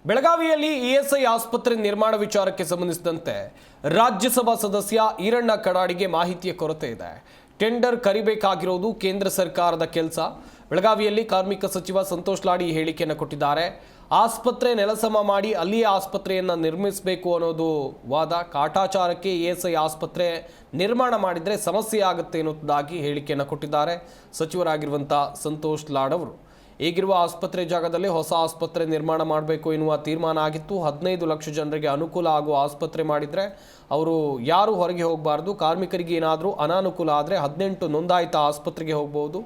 ಬೆಳಗಾವಿಯಲ್ಲಿ ಇಎಸ್ಐ ಆಸ್ಪತ್ರೆ ನಿರ್ಮಾಣ ವಿಚಾರಕ್ಕೆ ಸಂಬಂಧಿಸಿದಂತೆ ರಾಜ್ಯಸಭಾ ಸದಸ್ಯ ಈರಣ್ಣ ಕಡಾಡಿಗೆ ಮಾಹಿತಿಯ ಕೊರತೆ ಇದೆ. ಟೆಂಡರ್ ಕರಿಬೇಕಾಗಿರೋದು ಕೇಂದ್ರ ಸರ್ಕಾರದ ಕೆಲಸ. ಬೆಳಗಾವಿಯಲ್ಲಿ ಕಾರ್ಮಿಕ ಸಚಿವ ಸಂತೋಷ್ ಲಾಡಿ ಹೇಳಿಕೆಯನ್ನು ಕೊಟ್ಟಿದ್ದಾರೆ. ಆಸ್ಪತ್ರೆ ನೆಲಸಮ ಮಾಡಿ ಅಲ್ಲಿಯೇ ಆಸ್ಪತ್ರೆಯನ್ನು ನಿರ್ಮಿಸಬೇಕು ಅನ್ನೋದು ವಾದ. ಕಾಟಾಚಾರಕ್ಕೆ ಇಎಸ್ಐ ಆಸ್ಪತ್ರೆ ನಿರ್ಮಾಣ ಮಾಡಿದರೆ ಸಮಸ್ಯೆ ಆಗುತ್ತೆ ಅನ್ನೋದಾಗಿ ಹೇಳಿಕೆಯನ್ನು ಕೊಟ್ಟಿದ್ದಾರೆ ಸಚಿವರಾಗಿರುವಂಥ ಸಂತೋಷ್ ಲಾಡ್ ಅವರು. ಈಗಿರುವ ಆಸ್ಪತ್ರೆ ಜಾಗದಲ್ಲಿ ಹೊಸ ಆಸ್ಪತ್ರೆ ನಿರ್ಮಾಣ ಮಾಡಬೇಕು ಎನ್ನುವ ತೀರ್ಮಾನ ಆಗಿತ್ತು. 15 ಲಕ್ಷ ಜನರಿಗೆ ಅನುಕೂಲ ಆಗುವ ಆಸ್ಪತ್ರೆ ಮಾಡಿದರೆ ಅವರು ಯಾರು ಹೊರಗೆ ಹೋಗಬಾರ್ದು. ಕಾರ್ಮಿಕರಿಗೆ ಏನಾದರೂ ಅನಾನುಕೂಲ ಆದರೆ 18 ನೋಂದಾಯಿತ ಆಸ್ಪತ್ರೆಗೆ ಹೋಗ್ಬೋದು.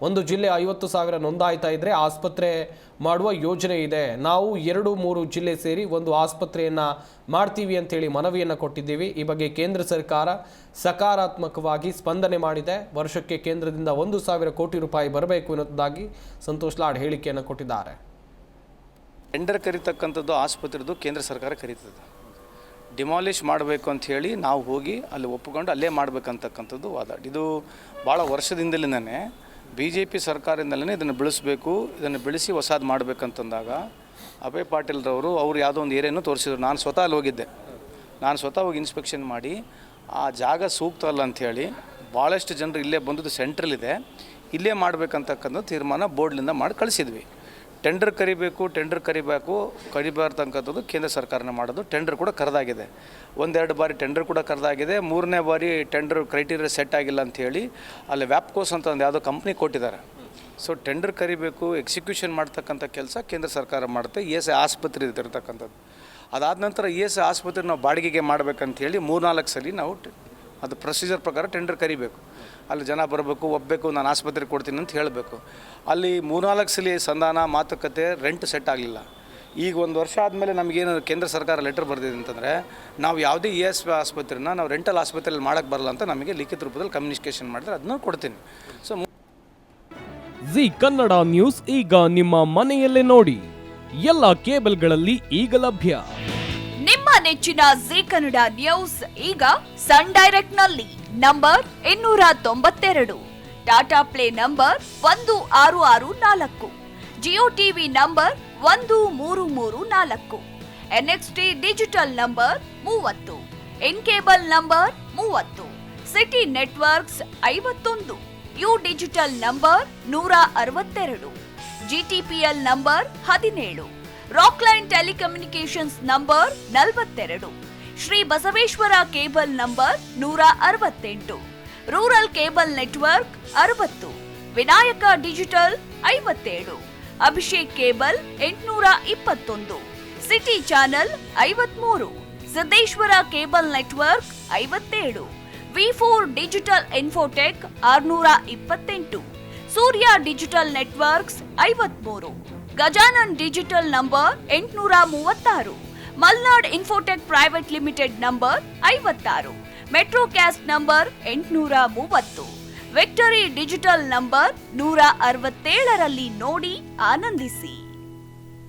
ಒಂದು ಜಿಲ್ಲೆ 50,000 ನೋಂದಾಯಿತ ಇದ್ದರೆ ಆಸ್ಪತ್ರೆ ಮಾಡುವ ಯೋಜನೆ ಇದೆ. ನಾವು 2-3 ಜಿಲ್ಲೆ ಸೇರಿ ಒಂದು ಆಸ್ಪತ್ರೆಯನ್ನು ಮಾಡ್ತೀವಿ ಅಂತೇಳಿ ಮನವಿಯನ್ನು ಕೊಟ್ಟಿದ್ದೀವಿ. ಈ ಬಗ್ಗೆ ಕೇಂದ್ರ ಸರ್ಕಾರ ಸಕಾರಾತ್ಮಕವಾಗಿ ಸ್ಪಂದನೆ ಮಾಡಿದೆ. ವರ್ಷಕ್ಕೆ ಕೇಂದ್ರದಿಂದ 1,000 ಕೋಟಿ ರೂಪಾಯಿ ಬರಬೇಕು ಅನ್ನೋದಾಗಿ ಸಂತೋಷ್ ಲಾಡ್ ಹೇಳಿಕೆಯನ್ನು ಕೊಟ್ಟಿದ್ದಾರೆ. ಟೆಂಡರ್ ಕರೀತಕ್ಕಂಥದ್ದು ಆಸ್ಪತ್ರೆದು ಕೇಂದ್ರ ಸರ್ಕಾರ ಕರೀತದೆ. ಡಿಮಾಲಿಷ್ ಮಾಡಬೇಕು ಅಂತ ಹೇಳಿ ನಾವು ಹೋಗಿ ಅಲ್ಲಿ ಒಪ್ಪಿಕೊಂಡು ಅಲ್ಲೇ ಮಾಡಬೇಕಂತಕ್ಕಂಥದ್ದು ವಾದ. ಇದು ಭಾಳ ವರ್ಷದಿಂದಲೇ BJP ಸರ್ಕಾರದಿಂದಲೇ ಇದನ್ನು ಬೆಳೆಸಬೇಕು, ಇದನ್ನು ಬೆಳೆಸಿ ಹೊಸದು ಮಾಡಬೇಕಂತಂದಾಗ ಅಭಯ್ ಪಾಟೀಲ್ರವರು ಅವರು ಯಾವುದೋ ಒಂದು ಏರಿಯನ್ನು ತೋರಿಸಿದ್ರು. ನಾನು ಸ್ವತಃ ಅಲ್ಲಿ ಹೋಗಿದ್ದೆ. ನಾನು ಸ್ವತಃ ಹೋಗಿ ಇನ್ಸ್ಪೆಕ್ಷನ್ ಮಾಡಿ ಆ ಜಾಗ ಸೂಕ್ತ ಅಲ್ಲ ಅಂಥೇಳಿ ಭಾಳಷ್ಟು ಜನರು ಇಲ್ಲೇ ಬಂದದ್ದು ಸೆಂಟ್ರಲ್ಲಿದೆ, ಇಲ್ಲೇ ಮಾಡಬೇಕಂತಕ್ಕಂಥ ತೀರ್ಮಾನ ಬೋರ್ಡ್ನಿಂದ ಮಾಡಿ ಕಳಿಸಿದ್ವಿ. ಟೆಂಡರ್ ಕರಿಬಾರ್ದಂಥದ್ದು ಕೇಂದ್ರ ಸರ್ಕಾರನೇ ಮಾಡೋದು. ಟೆಂಡರ್ ಕೂಡ ಕರೆದಾಗಿದೆ. 1-2 ಬಾರಿ ಟೆಂಡರ್ ಕೂಡ ಕರೆದಾಗಿದೆ. 3ನೇ ಬಾರಿ ಟೆಂಡರ್ ಕ್ರೈಟೀರಿಯಾ ಸೆಟ್ ಆಗಿಲ್ಲ ಅಂಥೇಳಿ ಅಲ್ಲಿ ವ್ಯಾಪ್ಕೋಸ್ ಅಂತ ಒಂದು ಯಾವುದೋ ಕಂಪ್ನಿ ಕೊಟ್ಟಿದ್ದಾರೆ. ಸೊ ಟೆಂಡರ್ ಕರಿಬೇಕು, ಎಕ್ಸಿಕ್ಯೂಷನ್ ಮಾಡ್ತಕ್ಕಂಥ ಕೆಲಸ ಕೇಂದ್ರ ಸರ್ಕಾರ ಮಾಡುತ್ತೆ. ESI ಆಸ್ಪತ್ರೆ ಇರ್ತಕ್ಕಂಥದ್ದು. ಅದಾದ ನಂತರ ESI ಆಸ್ಪತ್ರೆ ನಾವು ಬಾಡಿಗೆಗೆ ಮಾಡಬೇಕಂತೇಳಿ 3-4 ಸಲ ನಾವು ಅದು ಪ್ರೊಸೀಜರ್ ಪ್ರಕಾರ ಟೆಂಡರ್ ಕರಿಬೇಕು. ಅಲ್ಲಿ ಜನ ಬರಬೇಕು, ಒಪ್ಪಬೇಕು, ನಾನು ಆಸ್ಪತ್ರೆಗೆ ಕೊಡ್ತೀನಿ ಅಂತ ಹೇಳಬೇಕು. ಅಲ್ಲಿ 3-4 ಸಲ ಸಂಧಾನ ಮಾತುಕತೆ ರೆಂಟ್ ಸೆಟ್ ಆಗಲಿಲ್ಲ. ಈಗ 1 ವರ್ಷ ಆದಮೇಲೆ ನಮಗೇನು ಕೇಂದ್ರ ಸರ್ಕಾರ ಲೆಟರ್ ಬರೆದಿದೆ ಅಂತಂದರೆ ನಾವು ಯಾವುದೇ ESI ಆಸ್ಪತ್ರೆನ ನಾವು ರೆಂಟಲ್ ಆಸ್ಪತ್ರೆಯಲ್ಲಿ ಮಾಡೋಕ್ಕೆ ಬರಲ್ಲ ಅಂತ ನಮಗೆ ಲಿಖಿತ ರೂಪದಲ್ಲಿ ಕಮ್ಯುನಿಕೇಷನ್ ಮಾಡಿದ್ರೆ ಅದನ್ನು ಕೊಡ್ತೀನಿ. ಸೊ ಜಿ ಕನ್ನಡ ನ್ಯೂಸ್ ಈಗ ನಿಮ್ಮ ಮನೆಯಲ್ಲೇ ನೋಡಿ. ಎಲ್ಲ ಕೇಬಲ್ಗಳಲ್ಲಿ ಈಗ ಲಭ್ಯ. ನಿಮ್ಮ ನೆಚ್ಚಿನ ಜಿ ಕನ್ನಡ ನ್ಯೂಸ್ ಈಗ ಸನ್ ಡೈರೆಕ್ಟ್ ನಲ್ಲಿ number 292, Tata play number 1664, Jio TV number 1334, NXT digital number 30, in cable number 30, city networks 51, U digital number 162, GTPL number 17, Rockline telecommunications number 42, Shri Basaveshwara cable number 168, rural cable network 60, Vinayaka digital 57, Abhishek cable 821, city channel 53, Siddeshwara cable network 57, V4 digital Infotech 628, Surya digital networks 53, Gajanan digital number 836, Malnad Infotech Private Limited number 56, Metrocast number 830, Victory Digital number 167ರಲ್ಲಿ ನೋಡಿ ಆನಂದಿಸಿ.